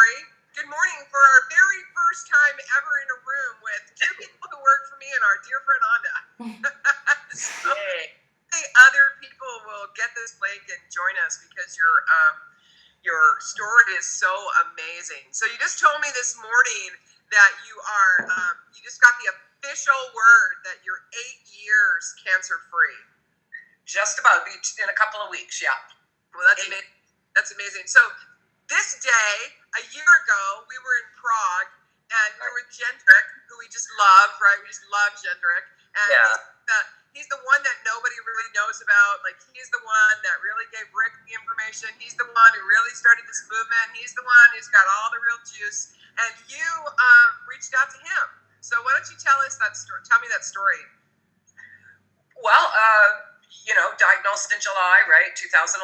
Corrie. Good morning for our very first time ever in a room with two people who work for me and our dear friend Anda. So other people will get this link and join us because your story is so amazing. So you just told me this morning that you just got the official word that you're 8 years cancer free. Just about in a couple of weeks, yeah. Well, that's amazing. That's amazing. So this day, a year ago, we were in Prague, and we were with Jendrik, who we just love, right? We just love Jendrik. And he's the one that nobody really knows about. Like, he's the one that really gave Rick the information. He's the one who really started this movement. He's the one who's got all the real juice. And you reached out to him. So why don't you tell us that story? Tell me that story. Well, diagnosed in July, right? 2011,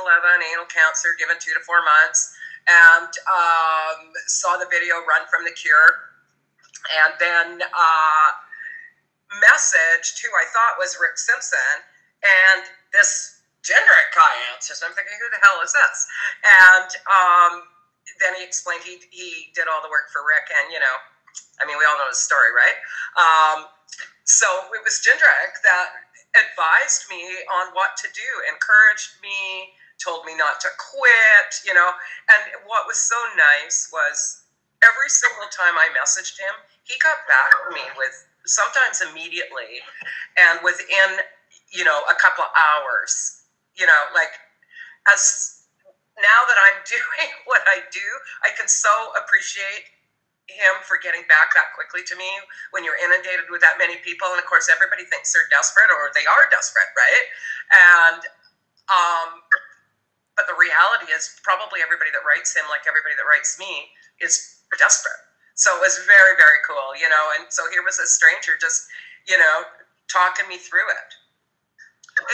anal cancer, given 2 to 4 months. And saw the video Run from the Cure, and then messaged who I thought was Rick Simpson, and this Jendrik guy answers. I'm thinking, who the hell is this? And then he explained he did all the work for Rick, and we all know his story, right? So it was Jendrik that advised me on what to do, encouraged me, told me not to quit, and what was so nice was every single time I messaged him, he got back to me with sometimes immediately and within, a couple of hours, as now that I'm doing what I do, I can so appreciate him for getting back that quickly to me when you're inundated with that many people. And of course, everybody thinks they're desperate, or they are desperate, right? And, but the reality is probably everybody that writes him, like everybody that writes me, is desperate. So it was very, very cool, and so here was a stranger just, talking me through it.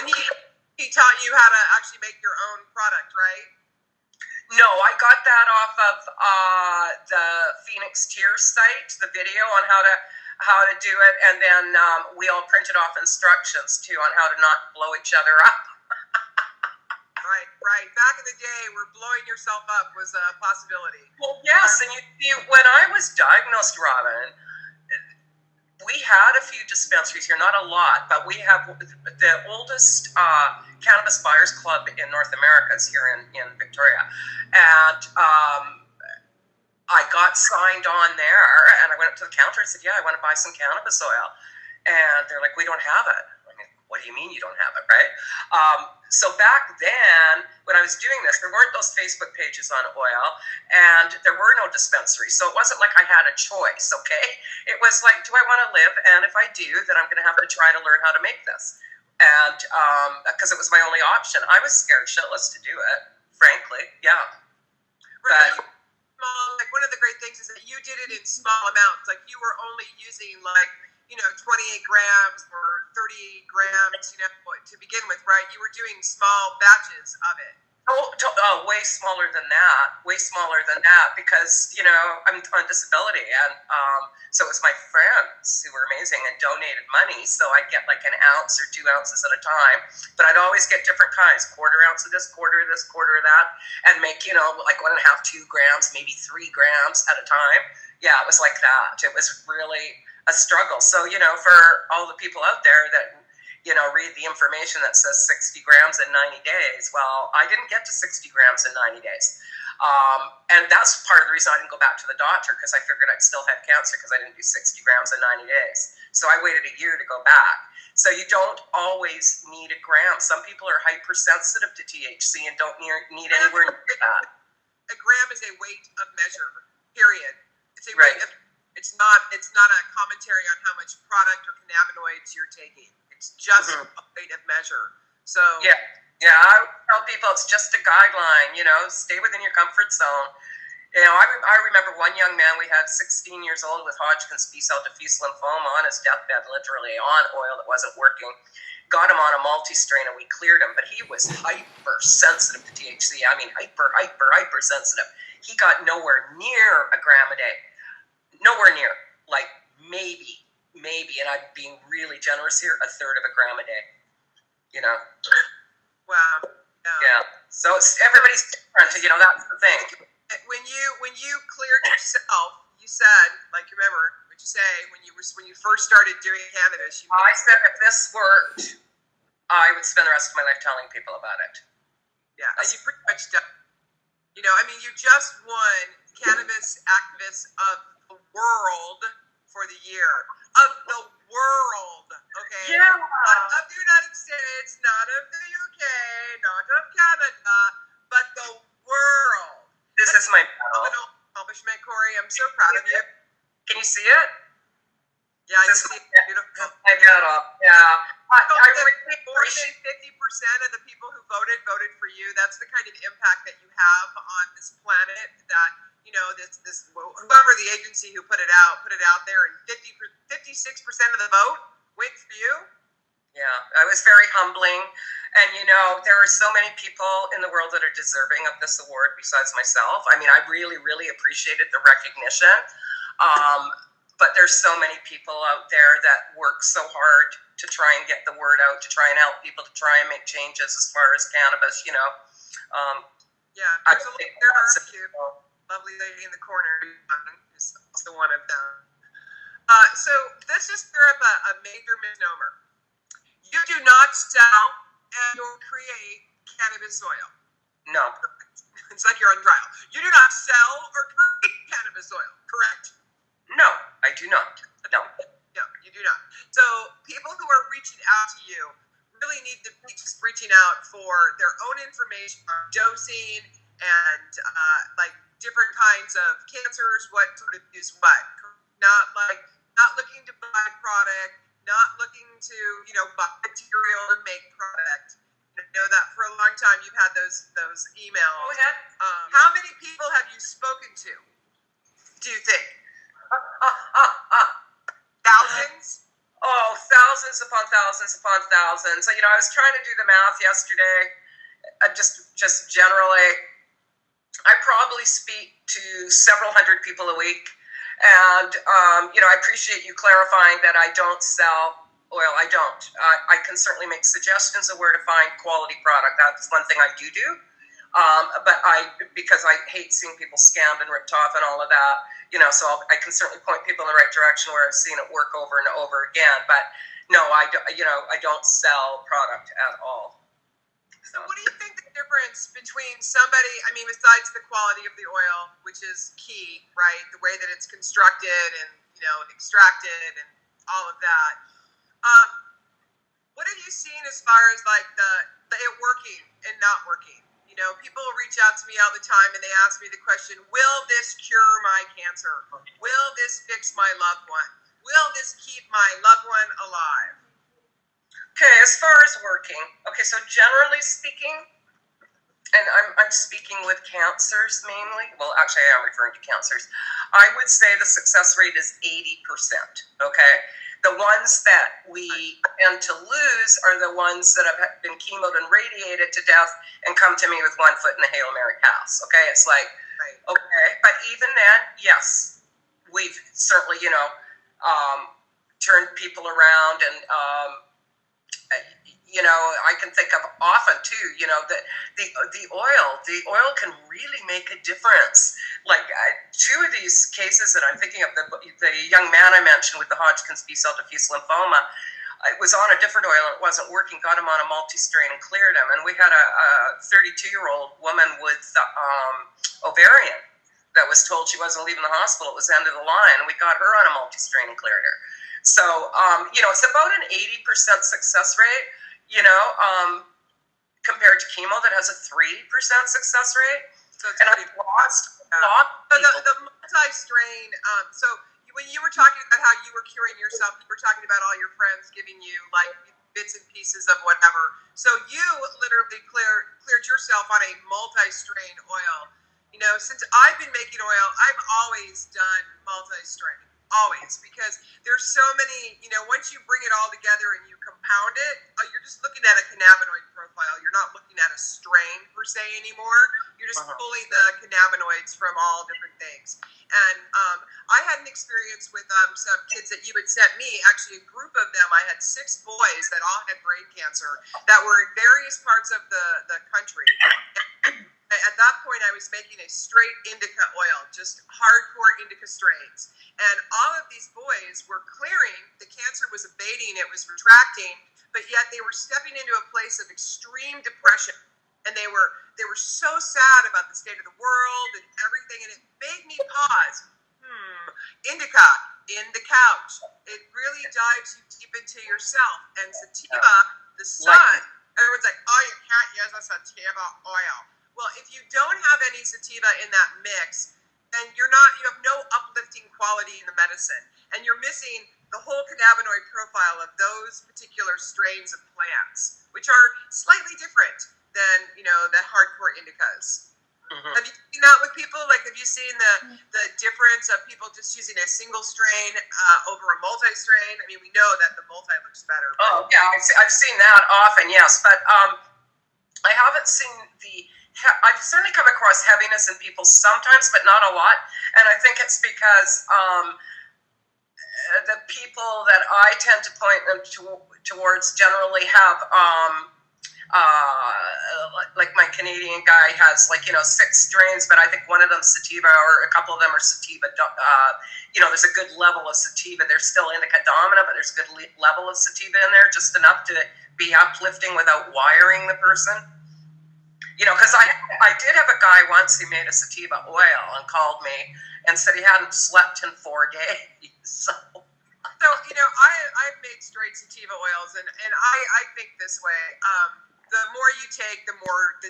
And he taught you how to actually make your own product, right? No, I got that off of the Phoenix Tears site, the video on how to do it, and then we all printed off instructions too on how to not blow each other up. Right. Back in the day, where blowing yourself up was a possibility. Well, yes, and you see, when I was diagnosed, Robin, we had a few dispensaries here, not a lot, but we have the oldest cannabis buyers club in North America is here in Victoria. And I got signed on there, and I went up to the counter and said, I want to buy some cannabis oil. And they're like, we don't have it. I mean, what do you mean you don't have it, right? So back then, when I was doing this, there weren't those Facebook pages on oil, and there were no dispensaries. So it wasn't like I had a choice, okay? It was like, do I want to live? And if I do, then I'm going to have to try to learn how to make this. And because it was my only option. I was scared shitless to do it, frankly, yeah. Right. But one of the great things is that you did it in small amounts. Like, you were only using 28 grams or 30 grams, to begin with, right? You were doing small batches of it. Oh, way smaller than that, because, I'm on disability, and so it was my friends who were amazing and donated money, so I'd get like an ounce or 2 ounces at a time, but I'd always get different kinds, quarter ounce of this, quarter of that, and make, like 1.5, 2 grams, maybe 3 grams at a time. Yeah, it was like that. It was really a struggle. So, for all the people out there that, read the information that says 60 grams in 90 days. Well, I didn't get to 60 grams in 90 days. And that's part of the reason I didn't go back to the doctor, because I figured I'd still have cancer because I didn't do 60 grams in 90 days. So I waited a year to go back. So you don't always need a gram. Some people are hypersensitive to THC and don't need anywhere near that. A gram is a weight of measure, period. It's a weight of, it's not a commentary on how much product or cannabinoids you're taking. It's just a weight of measure. So yeah, I tell people it's just a guideline. Stay within your comfort zone. I remember one young man we had, 16 years old, with Hodgkin's B-cell diffuse lymphoma, on his deathbed, literally on oil that wasn't working. Got him on a multi-strain, and we cleared him, but he was hypersensitive to THC. I mean, hypersensitive. He got nowhere near a gram a day. Nowhere near. Like, maybe, and I'm being really generous here, a third of a gram a day. Wow. Yeah. So everybody's different. That's the thing. When you clear pioneered yourself. You said, like, remember what you say when you first started doing cannabis. I said if this worked, I would spend the rest of my life telling people about it. Yeah, and you pretty much done. You know, I mean, you just won Cannabis Activist of the World for the year. Of the world, okay? Yeah. Not of the United States, not of the UK, not of Canada, but the world. This is my medal. An accomplishment, Corrie. I'm so proud of you. Can you see it? Yeah, I can see it. Beautiful. My medal. Yeah. I really More than 50% of the people who voted for you. That's the kind of impact that you have on this planet. That, you know, this whoever the agency who put it out there, and 56% of the vote went for you. Yeah, it was very humbling. And, you know, there are so many people in the world that are deserving of this award besides myself. I mean, I really, really appreciated the recognition. But there's so many people out there that work so hard to try and get the word out, to try and help people, to try and make changes as far as cannabis, you know. Yeah, there are a few. Lovely lady in the corner is also one of them. So let's just clear up a major misnomer. You do not sell and or create cannabis oil. No. It's like you're on trial. You do not sell or create cannabis oil, correct? No, I do not. No. No, you do not. So people who are reaching out to you really need to be just reaching out for their own information on dosing and like different kinds of cancers, what sort of use what. Not looking to buy product, not looking to, you know, buy material and make product. You know that for a long time you've had those emails. Go ahead. How many people have you spoken to, do you think? Thousands? Oh, thousands upon thousands upon thousands. So, you know, I was trying to do the math yesterday. Just generally, I probably speak to several hundred people a week. And, you know, I appreciate you clarifying that I don't sell oil. I don't. I can certainly make suggestions of where to find quality product. That's one thing I do. But because I hate seeing people scammed and ripped off and all of that, you know, so I can certainly point people in the right direction where I've seen it work over and over again. But no, I don't sell product at all. So what do you think the difference between somebody, I mean, besides the quality of the oil, which is key, right? The way that it's constructed and, you know, extracted and all of that. What have you seen as far as like the it working and not working? You know, people reach out to me all the time and they ask me the question, will this cure my cancer? Will this fix my loved one? Will this keep my loved one alive? Okay, as far as working, okay, so generally speaking, and I'm speaking with cancers mainly, well, actually I am referring to cancers, I would say the success rate is 80%, okay? The ones that we tend to lose are the ones that have been chemoed and radiated to death and come to me with 1 foot in the Hail Mary pass, okay? It's like, okay, but even then, yes, we've certainly, you know, turned people around and, you know, I can think of often too, you know, that the oil can really make a difference. Like 2 of these cases that I'm thinking of, the young man I mentioned with the Hodgkin's B-cell diffuse lymphoma, it was on a different oil and it wasn't working, got him on a multi-strain and cleared him. And we had a 32-year-old woman with ovarian that was told she wasn't leaving the hospital. It was the end of the line. And we got her on a multi-strain and cleared her. So, you know, it's about an 80% success rate, you know, compared to chemo that has a 3% success rate. So it's and I've lost a lot of people. The multi-strain, so when you were talking about how you were curing yourself, you were talking about all your friends giving you like bits and pieces of whatever. So you literally cleared yourself on a multi-strain oil. You know, since I've been making oil, I've always done multi-strain. Always, because there's so many, you know, once you bring it all together and you compound it, you're just looking at a cannabinoid profile. You're not looking at a strain per se anymore. You're just pulling the cannabinoids from all different things. And I had an experience with some kids that you had sent me, actually a group of them. I had 6 boys that all had brain cancer that were in various parts of the country. at that point, I was making a straight indica oil, just hardcore indica strains. And all of these boys were clearing. The cancer was abating. It was retracting. But yet they were stepping into a place of extreme depression. And they were so sad about the state of the world and everything. And it made me pause. Indica in the couch. It really dives you deep into yourself. And sativa, the sun, everyone's like, oh, you can't use a sativa oil. Well, if you don't have any sativa in that mix, then you have no uplifting quality in the medicine. And you're missing the whole cannabinoid profile of those particular strains of plants, which are slightly different than, the hardcore indicas. Mm-hmm. Have you seen that with people? Like, have you seen the difference of people just using a single strain over a multi-strain? I mean, we know that the multi looks better. Oh, yeah, I've seen that often, yes. But I haven't seen I've certainly come across heaviness in people sometimes, but not a lot. And I think it's because the people that I tend to point them towards generally have, like my Canadian guy has 6 strains, but I think one of them sativa or a couple of them are sativa. There's a good level of sativa. There's still indica dominant, but there's a good level of sativa in there, just enough to be uplifting without wiring the person. Because I did have a guy once who made a sativa oil and called me and said he hadn't slept in 4 days. So I've made straight sativa oils, and I think this way. The more you take, the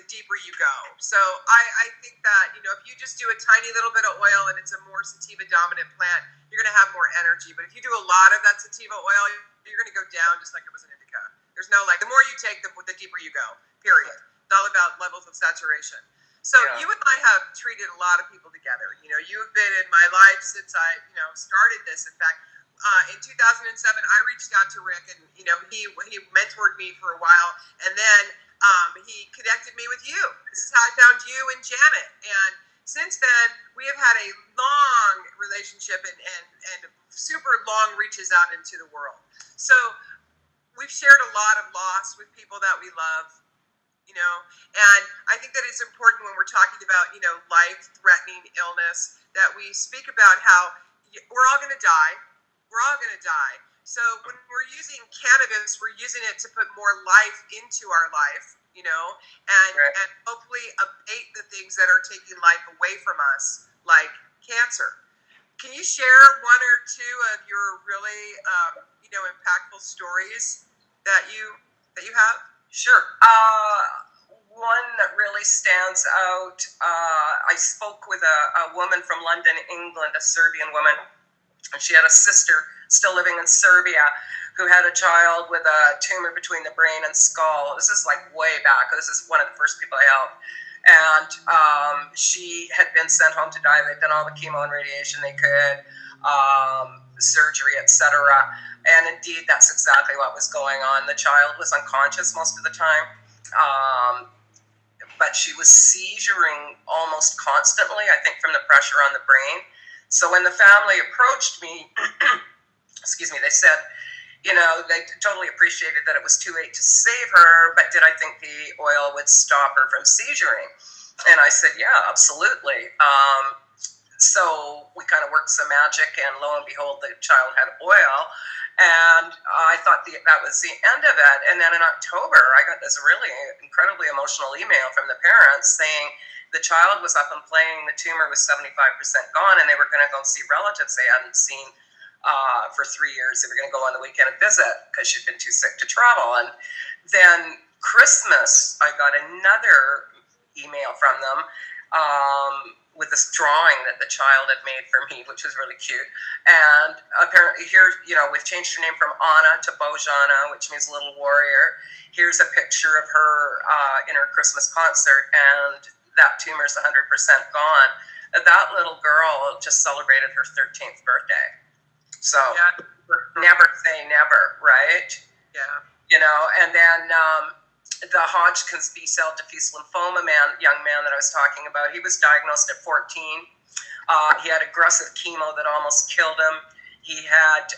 deeper you go. So I think that, if you just do a tiny little bit of oil and it's a more sativa dominant plant, you're going to have more energy. But if you do a lot of that sativa oil, you're going to go down just like it was an indica. There's no the more you take, the deeper you go, period. It's all about levels of saturation. So you and I have treated a lot of people together. You've been in my life since I, started this. In fact, in 2007, I reached out to Rick, and he mentored me for a while, and then he connected me with you. This is how I found you and Janet. And since then, we have had a long relationship and super long reaches out into the world. So we've shared a lot of loss with people that we love. And I think that it's important when we're talking about, life-threatening illness, that we speak about how we're all going to die. We're all going to die. So when we're using cannabis, we're using it to put more life into our life, and hopefully abate the things that are taking life away from us, like cancer. Can you share one or two of your really, impactful stories that you have? Sure. One that really stands out, I spoke with a woman from London, England, a Serbian woman, and she had a sister still living in Serbia who had a child with a tumor between the brain and skull. This is way back. This is one of the first people I helped. And she had been sent home to die. They'd done all the chemo and radiation they could, surgery, etc. And indeed, that's exactly what was going on. The child was unconscious most of the time, but she was seizuring almost constantly, I think, from the pressure on the brain. So when the family approached me, they said, they totally appreciated that it was too late to save her, but did I think the oil would stop her from seizuring? And I said, yeah, absolutely. So we kind of worked some magic, and lo and behold, the child had oil. And I thought that was the end of it. And then in October, I got this really incredibly emotional email from the parents saying the child was up and playing, the tumor was 75% gone, and they were going to go see relatives they hadn't seen for 3 years. They were going to go on the weekend and visit because she'd been too sick to travel. And then Christmas, I got another email from them with this drawing that the child had made for me, which was really cute. And apparently here, we've changed her name from Anna to Bojana, which means little warrior. Here's a picture of her in her Christmas concert, and that tumor's 100% gone. That little girl just celebrated her 13th birthday. So never say never, right? Yeah. And then the Hodgkin's B-cell diffuse lymphoma young man that I was talking about, he was diagnosed at 14. He had aggressive chemo that almost killed him. He had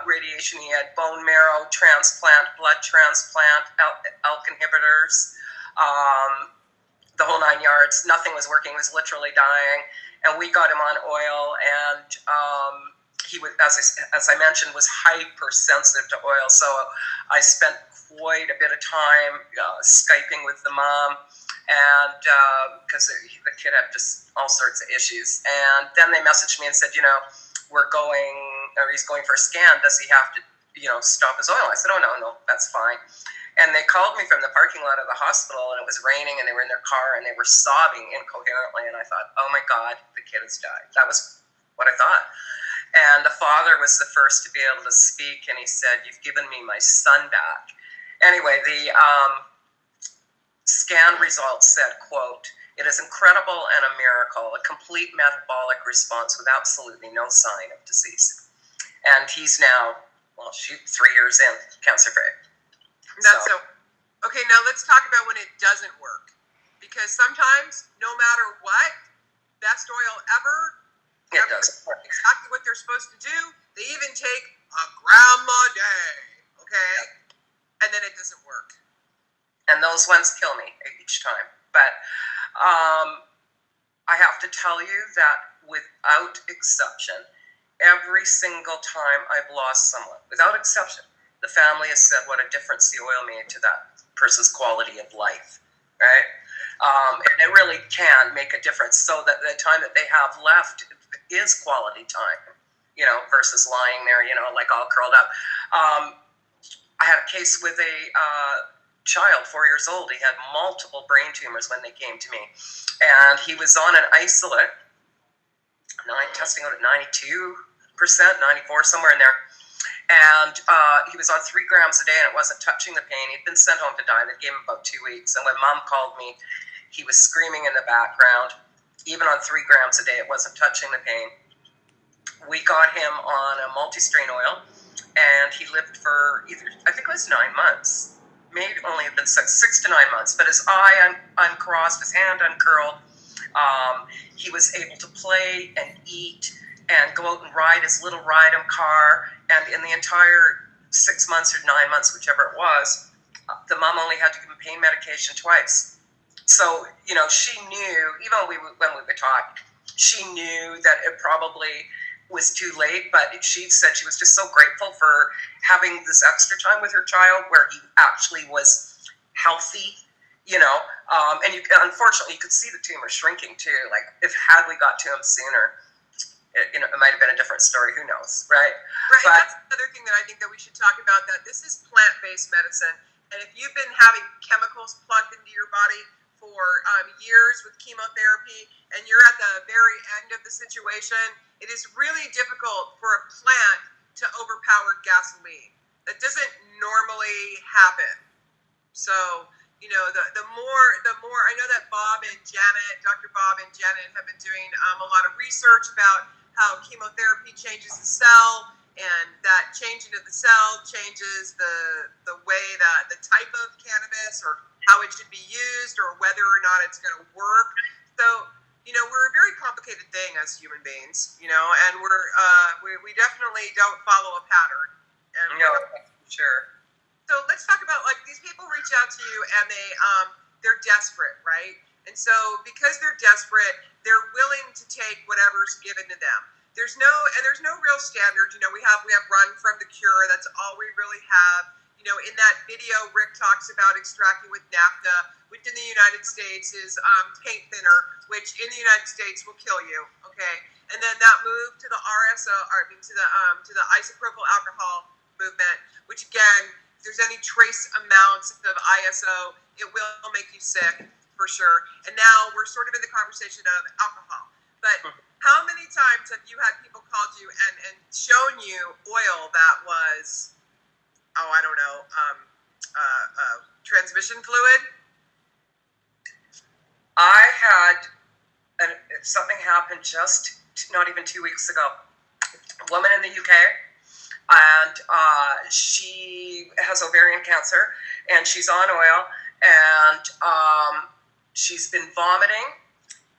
radiation. He had bone marrow transplant, blood transplant, ALK inhibitors. the whole 9 yards. Nothing was working. He was literally dying. And we got him on oil, and he was, as I mentioned, was hypersensitive to oil. So I spent quite a bit of time Skyping with the mom, and because the kid had just all sorts of issues. And then they messaged me and said, you know, he's going for a scan. Does he have to, stop his oil? I said, oh, no, that's fine. And they called me from the parking lot of the hospital, and it was raining, and they were in their car, and they were sobbing incoherently. And I thought, oh my God, the kid has died. That was what I thought. And the father was the first to be able to speak, and he said, you've given me my son back. Anyway, the scan results said, quote, it is incredible and a miracle, a complete metabolic response with absolutely no sign of disease. And he's now, 3 years in, cancer-free. Okay, now let's talk about when it doesn't work. Because sometimes, no matter what, best oil ever, it doesn't work. Exactly what they're supposed to do. They even take a gram a day, okay? And then it doesn't work. And those ones kill me each time. But I have to tell you that without exception, every single time I've lost someone, without exception, the family has said what a difference the oil made to that person's quality of life, right? And it really can make a difference, so that the time that they have left is quality time, versus lying there, like all curled up. I had a case with a child, 4 years old. He had multiple brain tumors when they came to me, and he was on an isolate, testing out at 92%, 94, somewhere in there. And he was on 3 grams a day, and it wasn't touching the pain. He'd been sent home to die. They gave him about 2 weeks. And when Mom called me, he was screaming in the background. Even on 3 grams a day, it wasn't touching the pain. We got him on a multi-strain oil, and he lived for I think it was 9 months. Maybe only have been 6 to 9 months. But his eye uncrossed, his hand uncurled. He was able to play and eat and go out and ride his little ride-em car. And in the entire 6 months or 9 months, whichever it was, the mom only had to give him pain medication twice. So, she knew, even when we would talk, she knew that it probably was too late, but she said she was just so grateful for having this extra time with her child where he actually was healthy, and unfortunately you could see the tumor shrinking too. Like, had we got to him sooner, it might have been a different story. Who knows, right? Right. But that's another thing that I think that we should talk about. That this is plant-based medicine, and if you've been having chemicals plugged into your body for years with chemotherapy, and you're at the very end of the situation, it is really difficult for a plant to overpower gasoline. That doesn't normally happen. So, the more I know that Dr. Bob and Janet have been doing a lot of research about how chemotherapy changes the cell, and that changing of the cell changes the way that the type of cannabis or how it should be used or whether or not it's going to work. So, we're a very complicated thing as human beings, and we definitely don't follow a pattern. And sure. So let's talk about, these people reach out to you and they're desperate, right? And so because they're desperate, they're willing to take whatever's given to them. There's no real standard. We have run from the cure. That's all we really have. In that video, Rick talks about extracting with naphtha, which in the United States is paint thinner, which in the United States will kill you. Okay, and then that moved to the to the isopropyl alcohol movement, which again, if there's any trace amounts of ISO, it will make you sick for sure. And now we're sort of in the conversation of alcohol. But how many times have you had people called you and shown you oil that was, transmission fluid? I had something happen just not even 2 weeks ago. A woman in the UK, and she has ovarian cancer, and she's on oil, and she's been vomiting.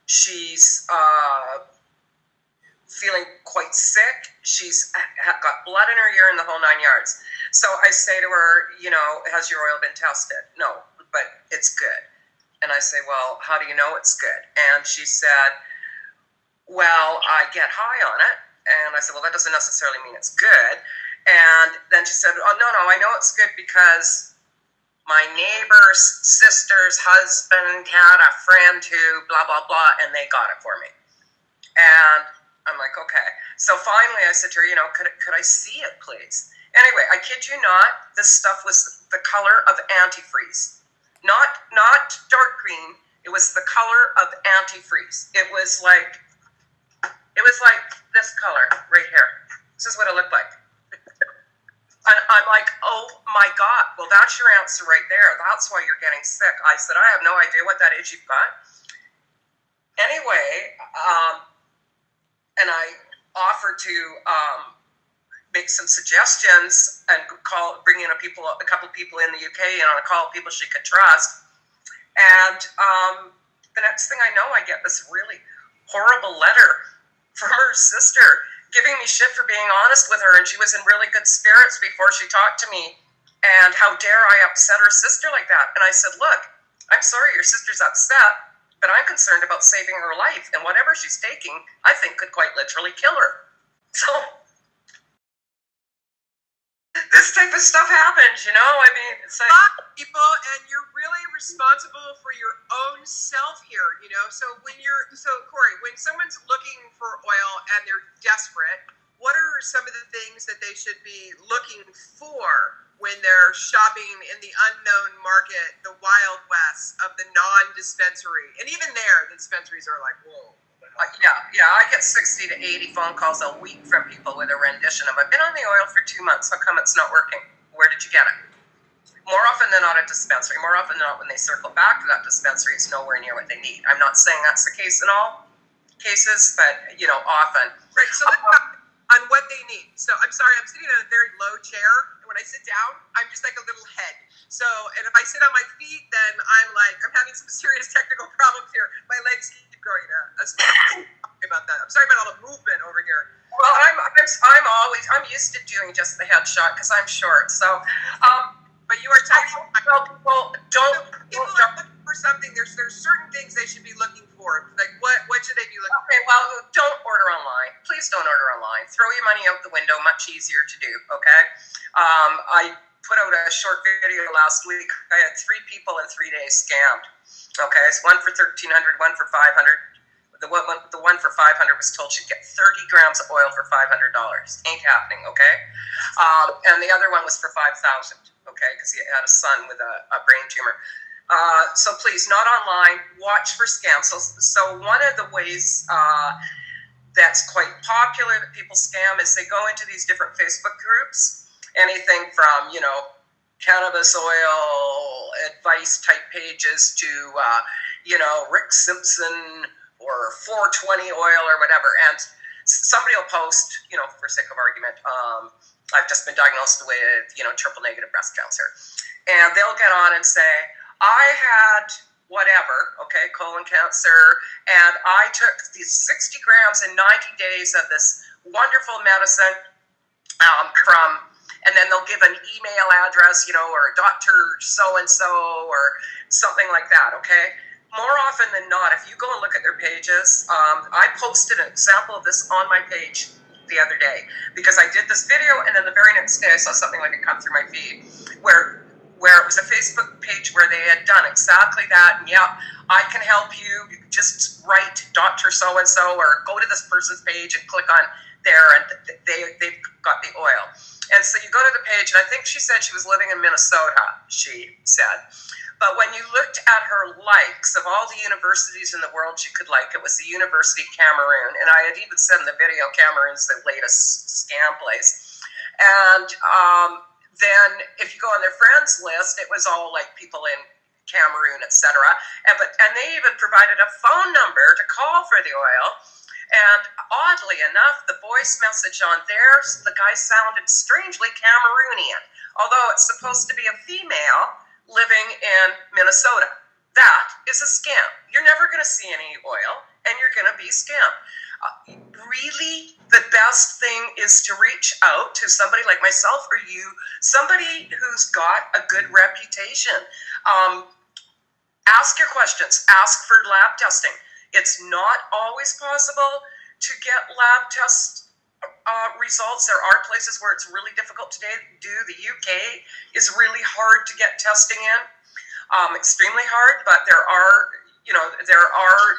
She's feeling quite sick. She's got blood in her urine, the whole 9 yards. So I say to her, has your oil been tested? No, but it's good. And I say, well, how do you know it's good? And she said, well, I get high on it. And I said, well, that doesn't necessarily mean it's good. And then she said, oh, no, I know it's good because my neighbor's sister's husband had a friend who blah, blah, blah, and they got it for me. And I'm like, okay. So finally I said to her, could I see it, please? Anyway, I kid you not, this stuff was the color of antifreeze. Not dark green. It was the color of antifreeze. It was like this color right here. This is what it looked like. And I'm like, oh my God, well, that's your answer right there. That's why you're getting sick. I said, I have no idea what that is you've got. Anyway, and I offered to make some suggestions and bring in a couple people in the UK and on a call people she could trust. And the next thing I know, I get this really horrible letter from her sister giving me shit for being honest with her, and she was in really good spirits before she talked to me, and how dare I upset her sister like that. And I said, look, I'm sorry your sister's upset, but I'm concerned about saving her life, and whatever she's taking, I think could quite literally kill her. So this type of stuff happens, I mean, it's like people, and you're really responsible for your own self here, So Corrie, when someone's looking for oil and they're desperate, what are some of the things that they should be looking for when they're shopping in the unknown market, the Wild West of the non-dispensary? And even there, the dispensaries are like, whoa. Yeah, I get 60 to 80 phone calls a week from people with a rendition of, I've been on the oil for 2 months, how come it's not working? Where did you get it? More often than not at dispensary. More often than not, when they circle back to that dispensary, it's nowhere near what they need. I'm not saying that's the case in all cases, but, often. Right, so on what they need. So I'm sorry, I'm sitting in a very low chair, and when I sit down, I'm just like a little head. So, and if I sit on my feet, then I'm having some serious technical problems here. My legs keep growing. Sorry about that. I'm sorry about all the movement over here. Well, I'm used to doing just the headshot because I'm short. So, but you are tiny. People don't. People are looking for something. There's certain things they should be looking for. Like what should they be looking for? Okay, well, don't order online. Please don't order online. Throw your money out the window. Much easier to do. Okay. I put out a short video last week. I had 3 people in 3 days scammed. Okay, it's one for $1,300, one for $500. The one for $500 was told she'd get 30 grams of oil for $500. Ain't happening, okay? And the other one was for $5,000, okay? Because he had a son with a brain tumor. So please, not online. Watch for scams. So one of the ways that's quite popular that people scam is they go into these different Facebook groups. Anything from, cannabis oil advice type pages to, Rick Simpson or 420 oil or whatever. And somebody will post, for sake of argument, I've just been diagnosed with, triple negative breast cancer. And they'll get on and say, I had whatever, okay, colon cancer, and I took these 60 grams in 90 days of this wonderful medicine and then they'll give an email address, or Dr. So-and-so or something like that, okay? More often than not, if you go and look at their pages, I posted an example of this on my page the other day because I did this video, and then the very next day I saw something like it come through my feed where it was a Facebook page where they had done exactly that, and yeah, I can help you. You can just write Dr. So-and-so or go to this person's page and click on there, and they've got the oil. And so you go to the page, and I think she said she was living in Minnesota, she said. But when you looked at her likes of all the universities in the world she could like, it was the University of Cameroon. And I had even said in the video, Cameroon's the latest scam place. And then if you go on their friends list, it was all like people in Cameroon, etc. And they even provided a phone number to call for the oil. And oddly enough, the voice message on there, the guy sounded strangely Cameroonian, although it's supposed to be a female living in Minnesota. That is a scam. You're never going to see any oil, and you're going to be scammed. Really, the best thing is to reach out to somebody like myself or you, somebody who's got a good reputation. Ask your questions. Ask for lab testing. It's not always possible to get lab test results. There are places where it's really difficult to do. The UK is really hard to get testing in, extremely hard, but there are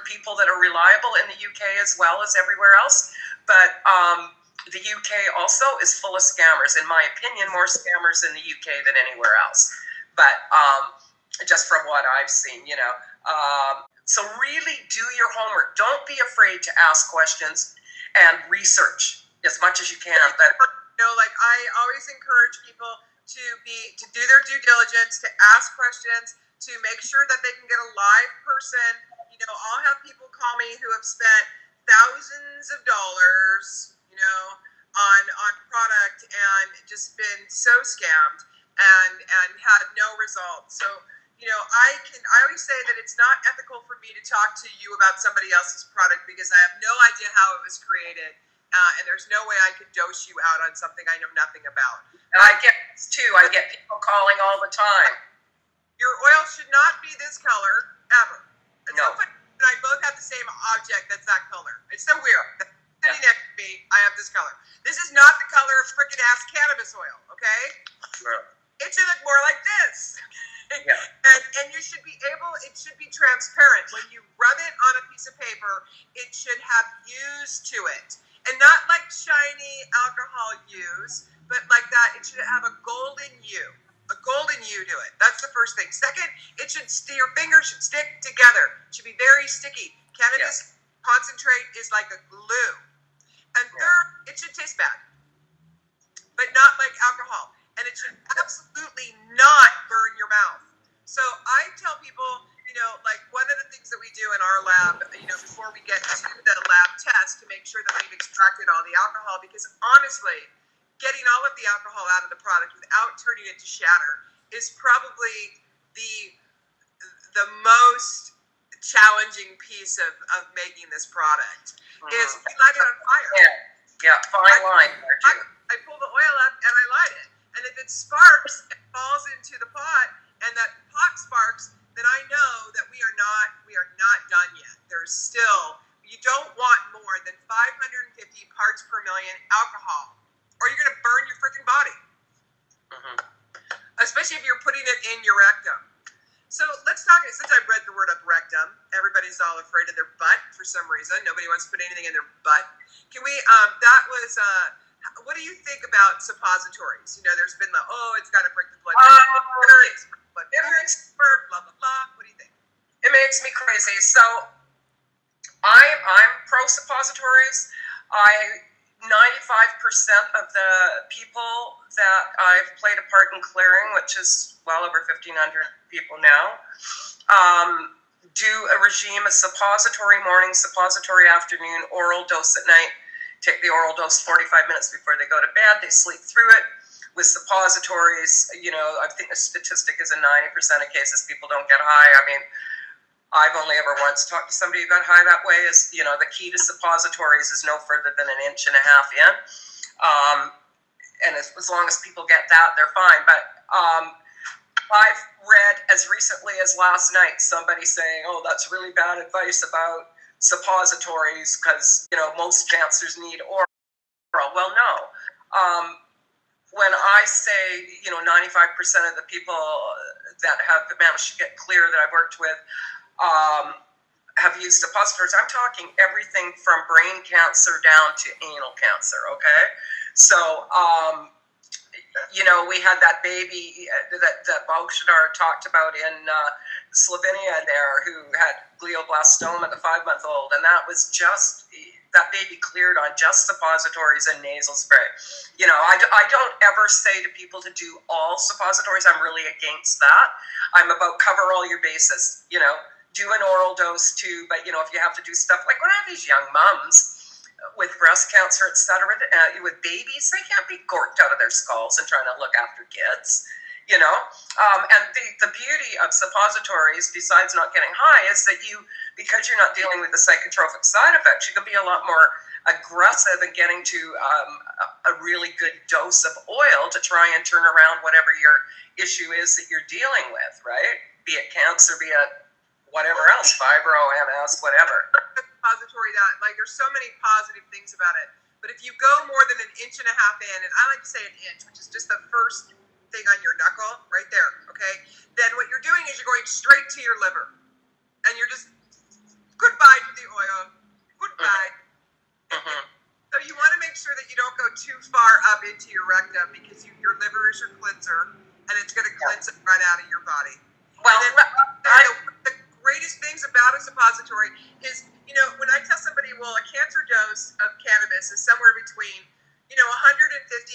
people that are reliable in the UK as well as everywhere else. But the UK also is full of scammers. In my opinion, more scammers in the UK than anywhere else. But just from what I've seen, so really do your homework. Don't be afraid to ask questions and research as much as you can. But I always encourage people to do their due diligence, to ask questions, to make sure that they can get a live person. I'll have people call me who have spent thousands of dollars, on product and just been so scammed and had no results. So, I always say that it's not ethical for me to talk to you about somebody else's product because I have no idea how it was created. And there's no way I could dose you out on something I know nothing about. And I get this too. I get people calling all the time. Your oil should not be this color, ever. It's no. So funny that I both have the same object that's that color. It's so weird. Sitting next to me, I have this color. This is not the color of frickin' ass cannabis oil, okay? Sure. It should look more like this. Yeah. And you should be it should be transparent. When you rub it on a piece of paper, it should have hues to it. And not like shiny alcohol hues, but like that, it should have a golden hue. A golden hue to it. That's the first thing. Second, your fingers should stick together. It should be very sticky. Cannabis concentrate is like a glue. And third, it should taste bad, but not like alcohol. And it should absolutely not burn your mouth. So I tell people, one of the things that we do in our lab, before we get to the lab test to make sure that we've extracted all the alcohol, because honestly, getting all of the alcohol out of the product without turning it to shatter is probably the most challenging piece of making this product. Is we light it on fire. Yeah, fine line. I pull the oil up and I light it. And if it sparks, it falls into the pot, and that pot sparks, then I know that we are not done yet. There's still, you don't want more than 550 parts per million alcohol, or you're going to burn your freaking body. Especially if you're putting it in your rectum. So let's talk, since I've read the word up rectum, everybody's all afraid of their butt for some reason. Nobody wants to put anything in their butt. Can we, what do you think about suppositories? There's been it's got to break the blood. It makes blah, blah, blah. What do you think? It makes me crazy. So I'm pro suppositories. 95% of the people that I've played a part in clearing, which is well over 1,500 people now, do a regime of suppository morning, suppository afternoon, oral dose at night. Take the oral dose 45 minutes before they go to bed. They sleep through it. With suppositories, I think the statistic is in 90% of cases people don't get high. I mean, I've only ever once talked to somebody who got high that way. Is the key to suppositories is no further than 1.5 inches in. And as long as people get that, they're fine. But I've read as recently as last night somebody saying, that's really bad advice about suppositories because, most cancers need oral. Well, no. When I say, 95% of the people that have managed to get clear that I've worked with have used suppositories, I'm talking everything from brain cancer down to anal cancer, okay? So, we had that baby that Bogshadar talked about in Slovenia there who had glioblastoma at the 5-month-old, and that baby cleared on just suppositories and nasal spray. I don't ever say to people to do all suppositories. I'm really against that. I'm about cover all your bases. Do an oral dose too, but if you have to do stuff like when I have these young mums with breast cancer, etc., with babies, they can't be gorked out of their skulls and trying to look after kids. And the beauty of suppositories, besides not getting high, is that because you're not dealing with the psychotropic side effects, you can be a lot more aggressive in getting to a really good dose of oil to try and turn around whatever your issue is that you're dealing with, right? Be it cancer, be it whatever else, fibro, MS, whatever. Suppository that, like, there's so many positive things about it. But if you go more than 1.5 inches in, and I like to say an inch, which is just the first thing on your knuckle, right there, okay? Then what you're doing is you're going straight to your liver. And you're just, goodbye to the oil. Goodbye. Mm-hmm. So you want to make sure that you don't go too far up into your rectum, because your liver is your cleanser, and it's going to cleanse it right out of your body. Well, the greatest things about a suppository is, when I tell somebody, well, a cancer dose of cannabis is somewhere between, 150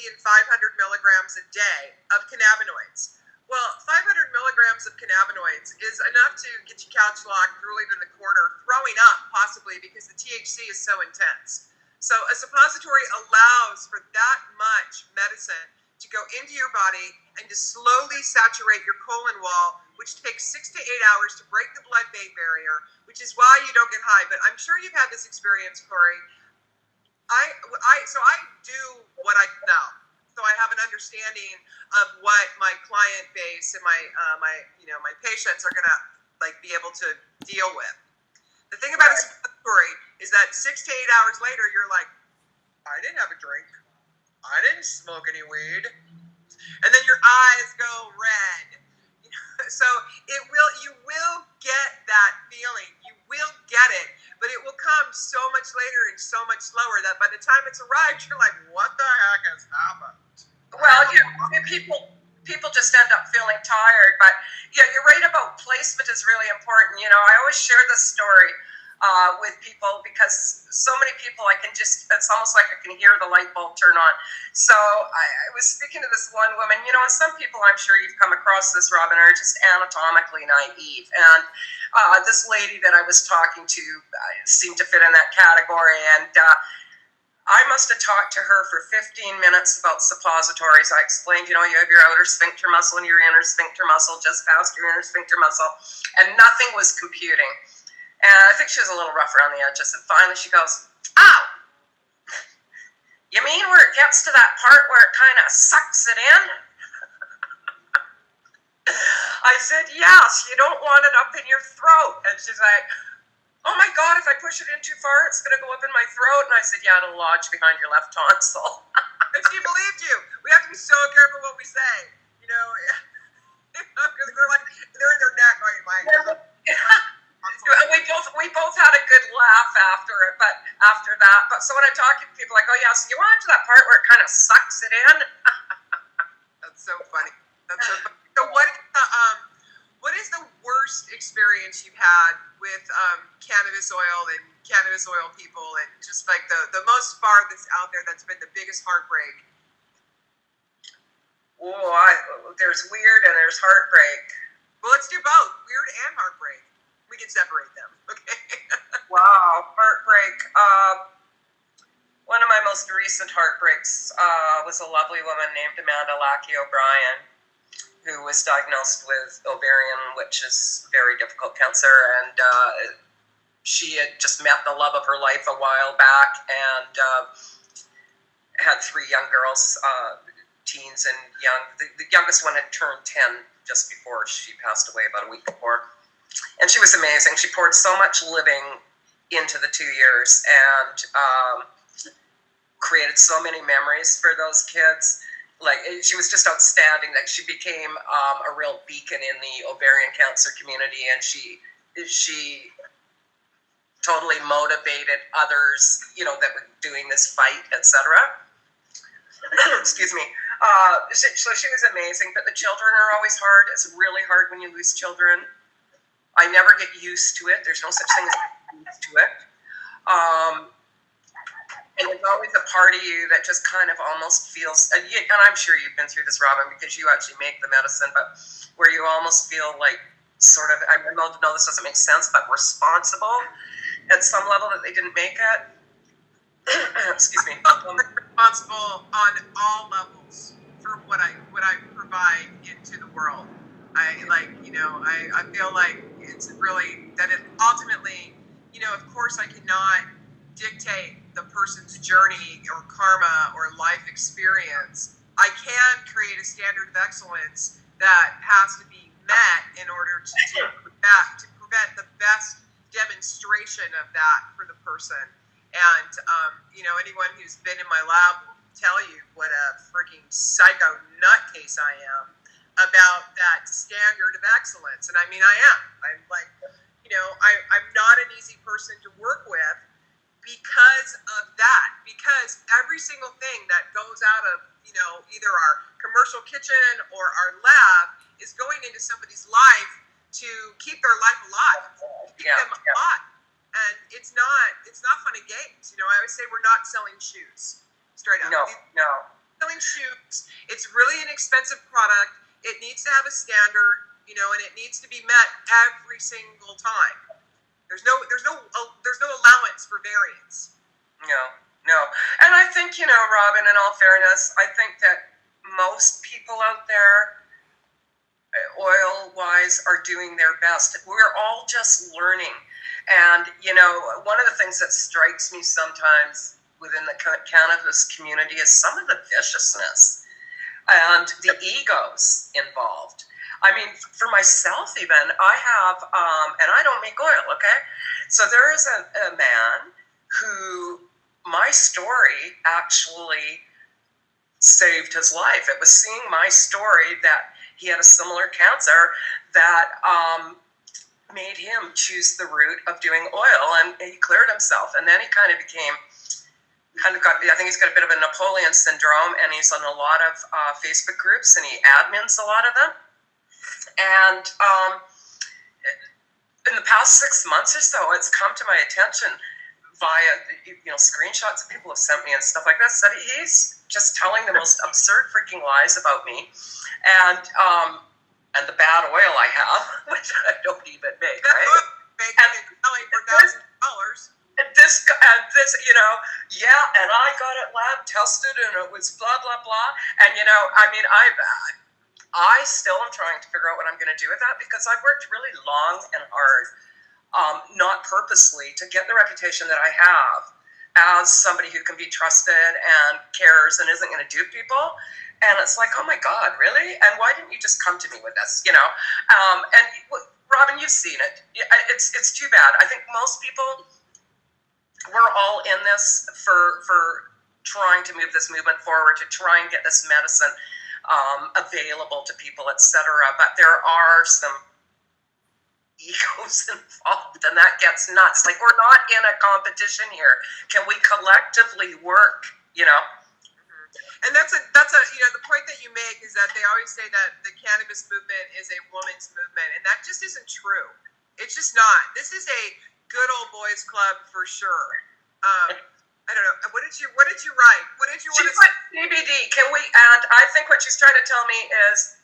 and 500 milligrams a day of cannabinoids. Well, 500 milligrams of cannabinoids is enough to get you couch locked, drooling in the corner, throwing up possibly, because the THC is so intense. So a suppository allows for that much medicine to go into your body and to slowly saturate your colon wall, which takes 6 to 8 hours to break the blood-brain barrier, which is why you don't get high. But I'm sure you've had this experience, Corrie. So I do what I sell. So I have an understanding of what my client base and my patients are gonna be able to deal with. The thing about a suppository is that 6 to 8 hours later, you're like, I didn't have a drink. I didn't smoke any weed. And then your eyes go red. So you will get that feeling. You will get it, but it will come so much later and so much slower that by the time it's arrived, you're like, what the heck has happened? Well, people just end up feeling tired. But yeah, you're right about placement is really important. I always share this story with people, because so many people, it's almost like I can hear the light bulb turn on. So I was speaking to this one woman, and some people, I'm sure you've come across this, Robin, are just anatomically naive. And this lady that I was talking to seemed to fit in that category. And I must have talked to her for 15 minutes about suppositories. I explained, you have your outer sphincter muscle and your inner sphincter muscle just past your inner sphincter muscle, and nothing was computing. And I think she was a little rough around the edges. And finally she goes, ow! You mean where it gets to that part where it kind of sucks it in? I said, yes, you don't want it up in your throat. And she's like, oh my God, if I push it in too far, it's going to go up in my throat. And I said, yeah, it'll lodge behind your left tonsil. And she believed you. We have to be so careful what we say, because they're in their neck going, my We both had a good laugh after that. But so when I talk to people, like, oh yeah, so you want to that part where it kind of sucks it in? That's so funny. So what is the worst experience you've had with cannabis oil and cannabis oil people, and just like the most farthest out there that's been the biggest heartbreak? There's weird and there's heartbreak. Well, let's do both, weird and heartbreak. We can separate them, okay? Wow, heartbreak. One of my most recent heartbreaks was a lovely woman named Amanda Lackey O'Brien, who was diagnosed with ovarian, which is very difficult cancer, and she had just met the love of her life a while back, and had 3 young girls, teens and young. The youngest one had turned 10 just before she passed away, about a week before. And she was amazing. She poured so much living into the 2 years, and created so many memories for those kids. Like, she was just outstanding. Like, she became a real beacon in the ovarian cancer community, and she totally motivated others, that were doing this fight, etc. Excuse me. So she was amazing, but the children are always hard. It's really hard when you lose children. I never get used to it. There's no such thing as getting used to it. And there's always a part of you that just kind of almost feels, and I'm sure you've been through this, Robin, because you actually make the medicine, but where you almost feel like sort of, I know this doesn't make sense, but responsible at some level that they didn't make it. Excuse me. Responsible on all levels for what I provide into the world. I feel like it's really that it ultimately, of course I cannot dictate the person's journey or karma or life experience. I can create a standard of excellence that has to be met in order to prevent the best demonstration of that for the person. And, anyone who's been in my lab will tell you what a freaking psycho nutcase I am about that standard of excellence. And I mean, I am. I'm like, I'm not an easy person to work with because of that. Because every single thing that goes out of, either our commercial kitchen or our lab is going into somebody's life to keep their life alive, keep them alive. And it's not fun and games. I always say we're not selling shoes. Straight up. No. Selling shoes. It's really an expensive product. It needs to have a standard, and it needs to be met every single time. There's no allowance for variance. No. And I think, Robin, in all fairness, I think that most people out there, oil-wise, are doing their best. We're all just learning. And, one of the things that strikes me sometimes within the cannabis community is some of the viciousness and the egos involved. I mean, for myself even, I have, and I don't make oil, okay? So there is a man who, my story actually saved his life. It was seeing my story that he had a similar cancer that made him choose the route of doing oil, and he cleared himself. And then he I think he's got a bit of a Napoleon syndrome, and he's on a lot of Facebook groups, and he admins a lot of them. And in the past 6 months or so, it's come to my attention via screenshots that people have sent me and stuff like this, that he's just telling the most absurd freaking lies about me, and the bad oil I have, which I don't even make, right? And selling for $1,000. And this, and I got it lab tested, and it was blah blah blah. And I still am trying to figure out what I'm going to do with that, because I've worked really long and hard, not purposely, to get the reputation that I have as somebody who can be trusted and cares and isn't going to dupe people. And it's like, oh my God, really? And why didn't you just come to me with this? And Robin, you've seen it. It's too bad. I think most people, we're all in this for trying to move this movement forward, to try and get this medicine available to people, etc. But there are some egos involved, and that gets nuts. Like, we're not in a competition here. Can we collectively work? And that's the point that you make is that they always say that the cannabis movement is a woman's movement, and that just isn't true. It's just not. This is a good old boys club for sure. I don't know. What did you write? What did you want to say? CBD. Can we add? I think what she's trying to tell me is,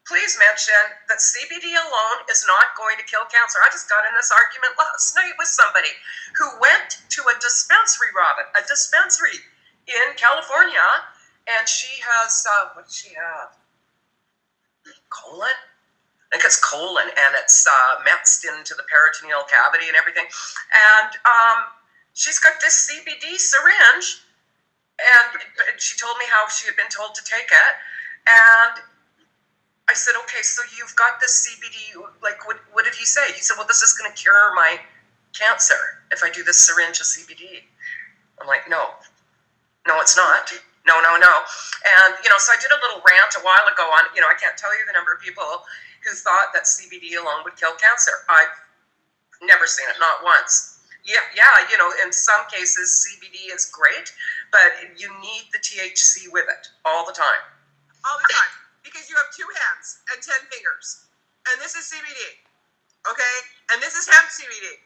please mention that CBD alone is not going to kill cancer. I just got in this argument last night with somebody who went to a dispensary, Robin, in California, and she has, what does she have? Colon? I think it's colon, and it's mixed into the peritoneal cavity and everything. And she's got this CBD syringe, and she told me how she had been told to take it. And I said, okay, so you've got this CBD, like, what did he say? He said, well, this is going to cure my cancer if I do this syringe of CBD. I'm like, no, it's not. No. And, so I did a little rant a while ago on, I can't tell you the number of people who thought that CBD alone would kill cancer. I've never seen it, not once. Yeah, in some cases CBD is great, but you need the THC with it all the time. All the time, because you have 2 hands and 10 fingers. And this is CBD, okay? And this is hemp CBD.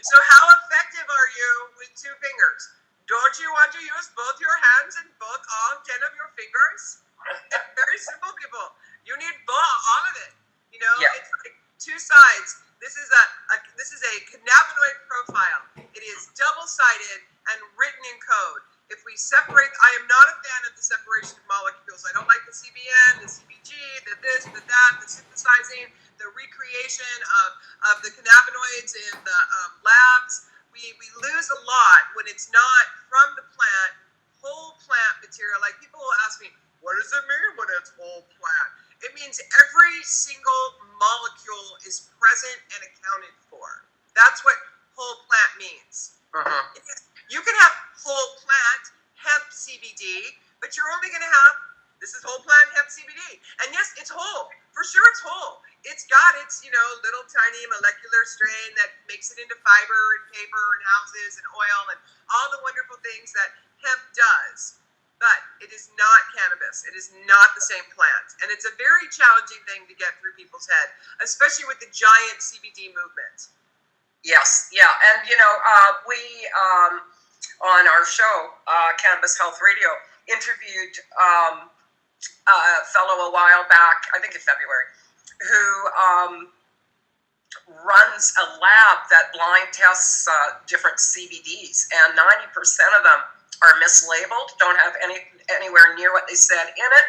So how effective are you with 2 fingers? Don't you want to use both your hands and both all 10 of your fingers? It's very simple, people. You need all of it. It's like 2 sides. This is a cannabinoid profile. It is double-sided and written in code. If we separate, I am not a fan of the separation of molecules. I don't like the CBN, the CBG, the this, the that, the synthesizing, the recreation of the cannabinoids in the labs. We lose a lot when it's not from the plant, whole plant material. Like, people will ask me, what does it mean when it's whole plant? It means every single molecule is present and accounted for. That's what whole plant means. You can have whole plant hemp CBD, but you're only going to have, this is whole plant hemp CBD. And yes, it's whole. For sure it's whole. It's got its, little tiny molecular strain that makes it into fiber and paper and houses and oil and all the wonderful things that hemp does. But it is not cannabis. It is not the same plant. And it's a very challenging thing to get through people's head, especially with the giant CBD movement. Yes, yeah. And, we, on our show, Cannabis Health Radio, interviewed a fellow a while back, I think in February, who runs a lab that blind tests different CBDs, and 90% of them are mislabeled, don't have anywhere near what they said in it.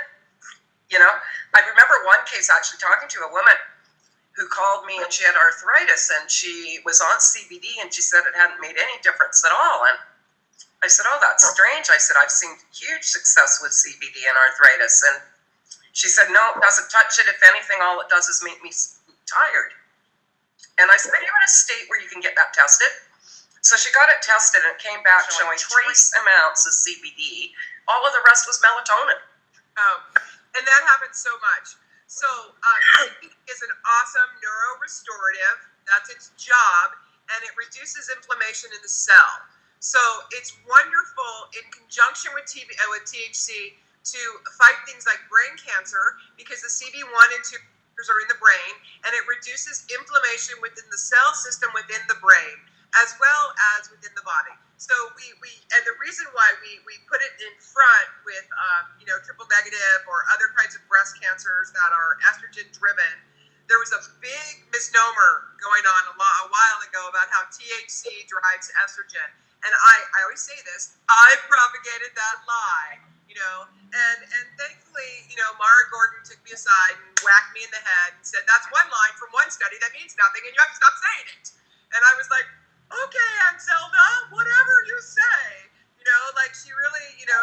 I remember one case actually talking to a woman who called me, and she had arthritis, and she was on CBD, and she said it hadn't made any difference at all. And I said, oh, that's strange. I said, I've seen huge success with CBD and arthritis. And she said, no, it doesn't touch it. If anything, all it does is make me tired. And I said, are you in a state where you can get that tested? So she got it tested, and it came back showing trace amounts of CBD. All of the rest was melatonin. And that happens so much. So CBD is an awesome neurorestorative. That's its job, and it reduces inflammation in the cell. So it's wonderful in conjunction with THC to fight things like brain cancer, because the CB1 and 2 are in the brain, and it reduces inflammation within the cell system within the brain, as well as within the body. So we and the reason why we put it in front with triple negative or other kinds of breast cancers that are estrogen driven, there was a big misnomer going on a while ago about how THC drives estrogen. And I always say this, I propagated that lie, and thankfully, Mara Gordon took me aside and whacked me in the head and said, that's one line from one study that means nothing, and you have to stop saying it. And I was like, okay, Aunt Zelda, whatever you say.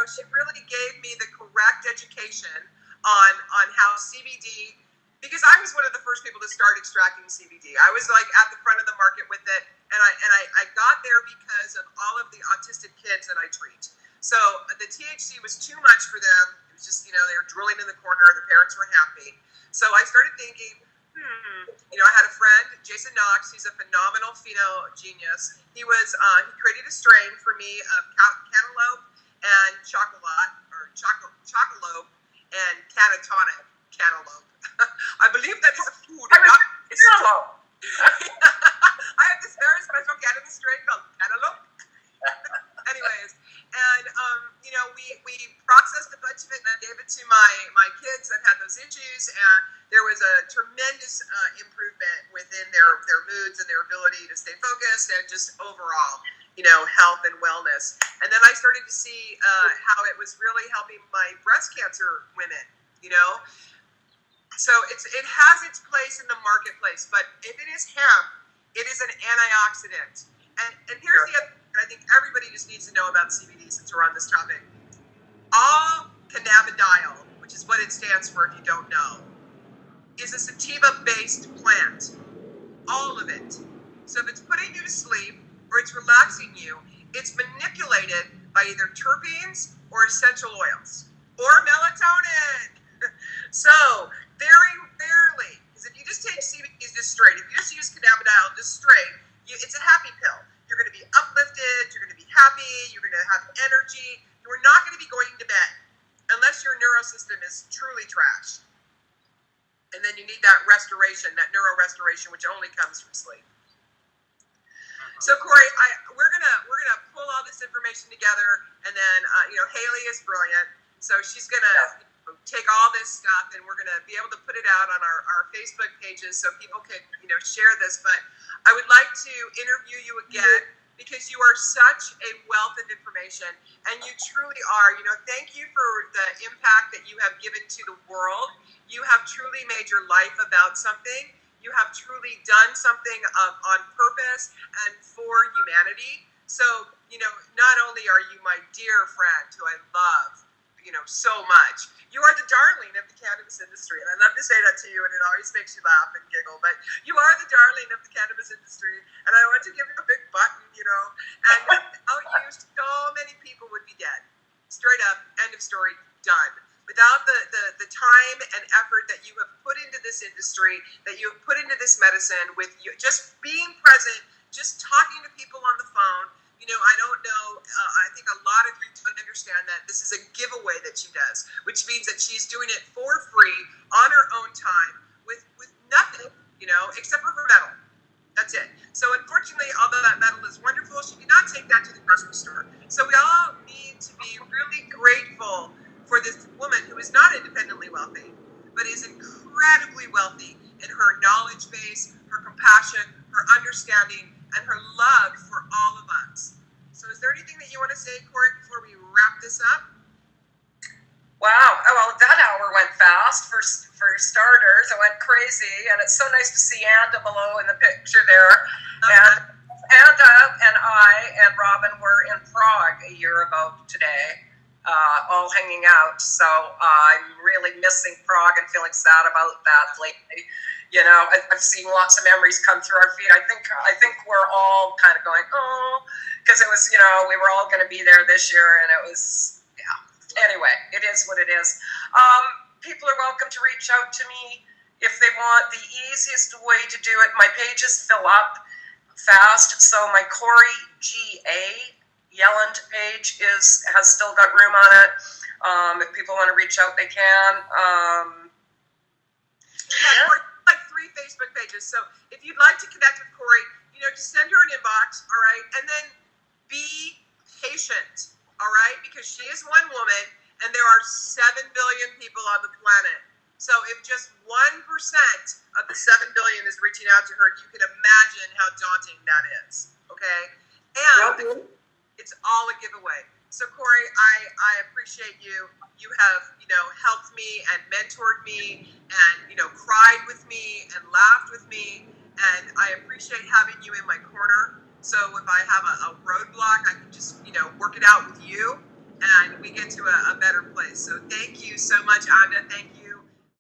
She really gave me the correct education on how CBD, because I was one of the first people to start extracting CBD. I was like at the front of the market with it, and I got there because of all of the autistic kids that I treat. So the THC was too much for them. It was just, they were drooling in the corner. The parents weren't happy. So I started thinking, I had a friend, Jason Knox. He's a phenomenal pheno genius. He created a strain for me of cantaloupe and chocolope and catatonic cantaloupe. I believe that is a food. I have this very special cannabis strain called cantaloupe. Anyways, and we processed a bunch of it, and I gave it to my kids that had those issues, and there was a tremendous improvement within their moods and their ability to stay focused and just overall, health and wellness. And then I started to see how it was really helping my breast cancer women, So it has its place in the marketplace, but if it is hemp, it is an antioxidant. And here's the other thing I think everybody just needs to know about CBD since we're on this topic. All cannabidiol, which is what it stands for if you don't know, is a sativa-based plant. All of it. So if it's putting you to sleep or it's relaxing you, it's manipulated by either terpenes or essential oils or melatonin. So very rarely, because if you just take CBD just straight, if you just use cannabidiol just straight, it's a happy pill. You're going to be uplifted, you're going to be happy, you're going to have energy. You're not going to be going to bed unless your neurosystem is truly trashed. And then you need that restoration, that neuro restoration, which only comes from sleep. So Corrie, we're gonna pull all this information together, and then Haley is brilliant, so she's gonna take all this stuff, and we're gonna be able to put it out on our Facebook pages so people can share this. But I would like to interview you again because you are such a wealth of information, and you truly are. Thank you for the impact that you have given to the world. You have truly made your life about something. You have truly done something on purpose and for humanity. So, not only are you my dear friend who I love, so much. You are the darling of the cannabis industry, and I love to say that to you, and it always makes you laugh and giggle, but you are the darling of the cannabis industry, and I want to give you a big button, and without you, so many people would be dead. Straight up, end of story, done. Without the time and effort that you have put into this industry, that you have put into this medicine, with you just being present, just talking to people on the phone, I don't know, I think a lot of you don't understand that this is a giveaway that she does, which means that she's doing it for free on her own time with nothing, except for her metal. That's it. So unfortunately, although that metal is wonderful, she cannot take that to the grocery store. So we all need to be really grateful for this woman who is not independently wealthy, but is incredibly wealthy in her knowledge base, her compassion, her understanding, and her love for all of us. So is there anything that you want to say, Corrie, before we wrap this up? Wow. Well, that hour went fast for starters. It went crazy, and it's so nice to see Anda below in the picture there. And Anda and I and Robin were in Prague a year ago today, all hanging out. So I'm really missing Prague and feeling sad about that lately. I've seen lots of memories come through our feed. I think we're all kind of going, oh, because it was, we were all going to be there this year, and it was, yeah. Anyway, it is what it is. People are welcome to reach out to me if they want. The easiest way to do it, my pages fill up fast, so my Corrie Yelland page has still got room on it. If people want to reach out, they can. Like 3 Facebook pages. So if you'd like to connect with Corrie, just send her an inbox, all right? And then be patient, all right? Because she is one woman, and there are 7 billion people on the planet. So if just 1% of the 7 billion is reaching out to her, you can imagine how daunting that is, okay? And it's all a giveaway. So Corrie, I appreciate you. You have, helped me and mentored me and, cried with me and laughed with me. And I appreciate having you in my corner. So if I have a roadblock, I can just, work it out with you, and we get to a better place. So thank you so much, Anda. Thank you.